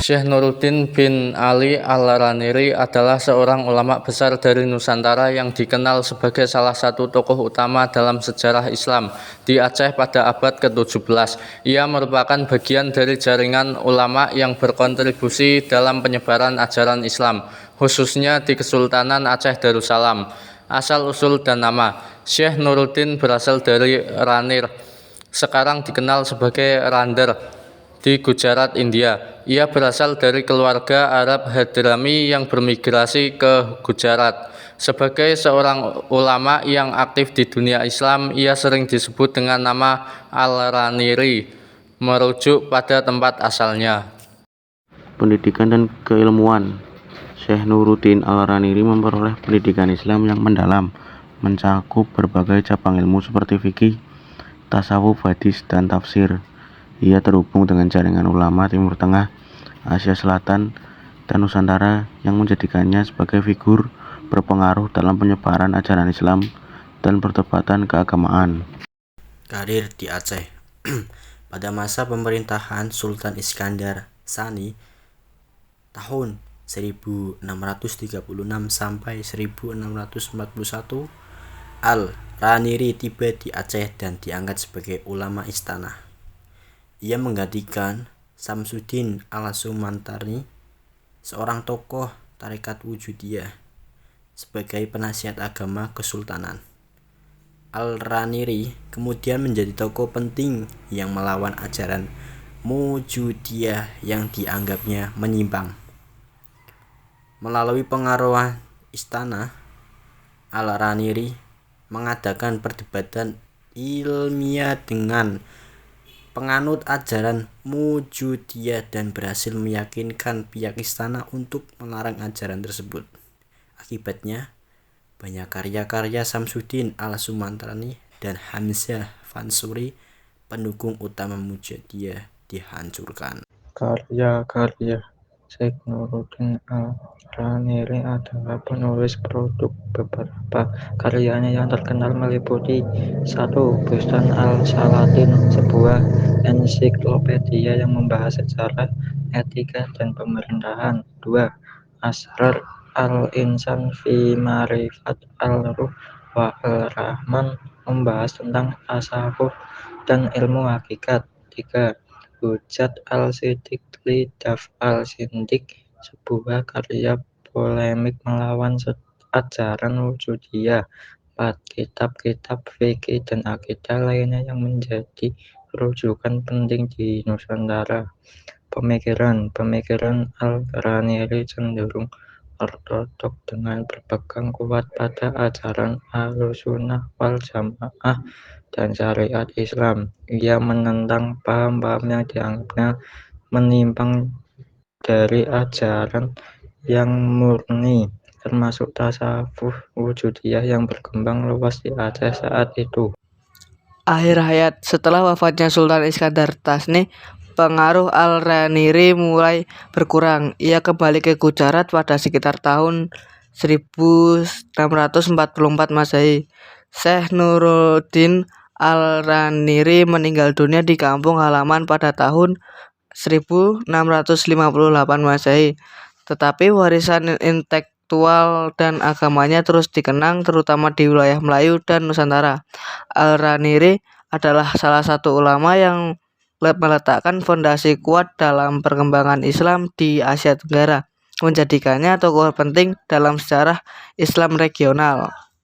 Syekh Nuruddin bin Ali Al-Raniri adalah seorang ulama besar dari Nusantara yang dikenal sebagai salah satu tokoh utama dalam sejarah Islam di Aceh pada abad ke-17. Ia merupakan bagian dari jaringan ulama yang berkontribusi dalam penyebaran ajaran Islam, khususnya di Kesultanan Aceh Darussalam. Asal-usul dan nama Syekh Nuruddin berasal dari Ranir, sekarang dikenal sebagai Rander, di Gujarat, India. Ia berasal dari keluarga Arab Hadrami yang bermigrasi ke Gujarat. Sebagai seorang ulama yang aktif di dunia Islam, ia sering disebut dengan nama Al-Raniri, merujuk pada tempat asalnya. Pendidikan dan keilmuan. Syekh Nuruddin Al-Raniri memperoleh pendidikan Islam yang mendalam, mencakup berbagai cabang ilmu seperti fikih, tasawuf, hadis, dan tafsir. Ia terhubung dengan jaringan ulama Timur Tengah, Asia Selatan, dan Nusantara yang menjadikannya sebagai figur berpengaruh dalam penyebaran ajaran Islam dan perdebatan keagamaan. Karir di Aceh. Pada masa pemerintahan Sultan Iskandar Sani tahun 1636 sampai 1641, Al-Raniri tiba di Aceh dan diangkat sebagai ulama istana. Ia menggantikan Samsudin Al-Sumantani, seorang tokoh tarekat Wujudiyah, sebagai penasihat agama kesultanan. Al-Raniri kemudian menjadi tokoh penting yang melawan ajaran Wujudiyah yang dianggapnya menyimpang. Melalui pengaruh istana, Al-Raniri mengadakan perdebatan ilmiah dengan penganut ajaran Wujudiyah dan berhasil meyakinkan pihak istana untuk melarang ajaran tersebut. Akibatnya, banyak karya-karya Samsudin Al-Sumantani dan Hamzah Fansuri, pendukung utama Wujudiyah, dihancurkan. Karya-karya Syekh Nuruddin Al-Raniri adalah penulis produk. Beberapa karyanya yang terkenal meliputi 1. Bustan Al-Salatin, sebuah ensiklopedia yang membahas sejarah, etika, dan pemerintahan. 2. Asrar Al-Insan fi Ma'rifat Al-Ruh wa Al-Rahman, membahas tentang tasawuf dan ilmu hakikat. 3. Hujjat Al-Siddiq li Daf Al-Sindik, sebuah karya polemik melawan ajaran Wujudiyah. 4. Kitab-kitab fikih dan akidah lainnya yang menjadi rujukan penting di Nusantara. Pemikiran Al-Raniri cenderung ortodok dengan berpegang kuat pada ajaran Ahlussunnah wal Jamaah dan syariat Islam. Ia menentang paham-paham yang dianggapnya menyimpang dari ajaran yang murni, termasuk tasawuf Wujudiyah yang berkembang luas di Aceh saat itu. Akhir hayat. Setelah wafatnya Sultan Iskandar Sani, pengaruh Al-Raniri mulai berkurang. Ia kembali ke Gujarat pada sekitar tahun 1644 Masehi. Syekh Nuruddin Al-Raniri meninggal dunia di kampung halaman pada tahun 1658 Masehi. Tetapi warisan intelektual dan agamanya terus dikenang, terutama di wilayah Melayu dan Nusantara. Al-Raniri adalah salah satu ulama yang meletakkan fondasi kuat dalam perkembangan Islam di Asia Tenggara, menjadikannya tokoh penting dalam sejarah Islam regional.